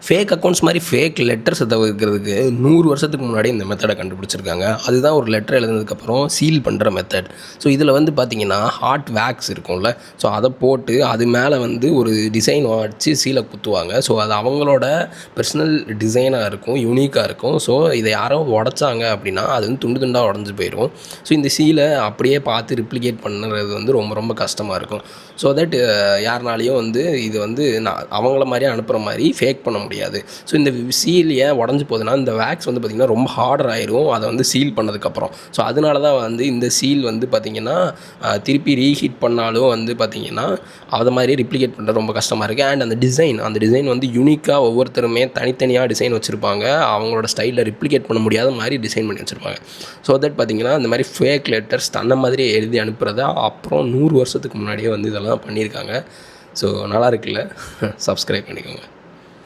Fake accounts மாதிரி fake லெட்டர்ஸை தவிர்க்கிறதுக்கு 100 வருஷத்துக்கு முன்னாடி இந்த மெத்தடை கண்டுபிடிச்சிருக்காங்க. அதுதான் ஒரு லெட்டர் எழுதுனதுக்கப்புறம் சீல் பண்ணுற மெத்தட். ஸோ இதில் வந்து பார்த்திங்கன்னா ஹாட் வேக்ஸ் இருக்கும்ல, ஸோ அதை போட்டு அது மேலே வந்து ஒரு டிசைன் வச்சு சீலை குத்துவாங்க. ஸோ அது அவங்களோட பர்சனல் டிசைனாக இருக்கும், யூனிக்காக இருக்கும். ஸோ இதை யாரோ உடச்சாங்க அப்படின்னா அது வந்து துண்டு துண்டாக உடஞ்சி போயிடும். ஸோ இந்த சீலை அப்படியே பார்த்து ரிப்ளிகேட் பண்ணுறது வந்து ரொம்ப ரொம்ப கஷ்டமாக இருக்கும். ஸோ தட் யாருனாலையும் வந்து இது வந்து அவங்கள மாதிரியே அனுப்புகிற மாதிரி ஃபேக் பண்ண முடியாது. ஸோ இந்த சீல் ஏன் உடஞ்சி போகுதுன்னா, இந்த வேக்ஸ் வந்து பார்த்திங்கன்னா ரொம்ப ஹார்டர் ஆயிரும் அதை வந்து சீல் பண்ணதுக்கப்புறம். ஸோ அதனால தான் வந்து இந்த சீல் வந்து பார்த்திங்கன்னா திருப்பி ரீஹீட் பண்ணாலும் வந்து பார்த்திங்கன்னா அதை மாதிரி ரிப்ளிகேட் பண்ணுறது ரொம்ப கஷ்டமாக இருக்குது. அண்ட் அந்த டிசைன் வந்து யூனிக்காக ஒவ்வொருத்தருமே தனித்தனியாக டிசைன் வச்சுருப்பாங்க. அவங்களோட ஸ்டைலில் ரிப்ளிகேட் பண்ண முடியாத மாதிரி டிசைன் பண்ணி வச்சுருப்பாங்க. ஸோ தட் பார்த்திங்கன்னா இந்த மாதிரி ஃபேக் லெட்டர்ஸ் தன்னை மாதிரி எழுதி அனுப்புகிறத அப்புறம் 100 வருஷத்துக்கு முன்னாடியே வந்து இதெல்லாம் பண்ணியிருக்காங்க. ஸோ நல்லா இருக்குல்ல, சப்ஸ்கிரைப் பண்ணிக்கோங்க.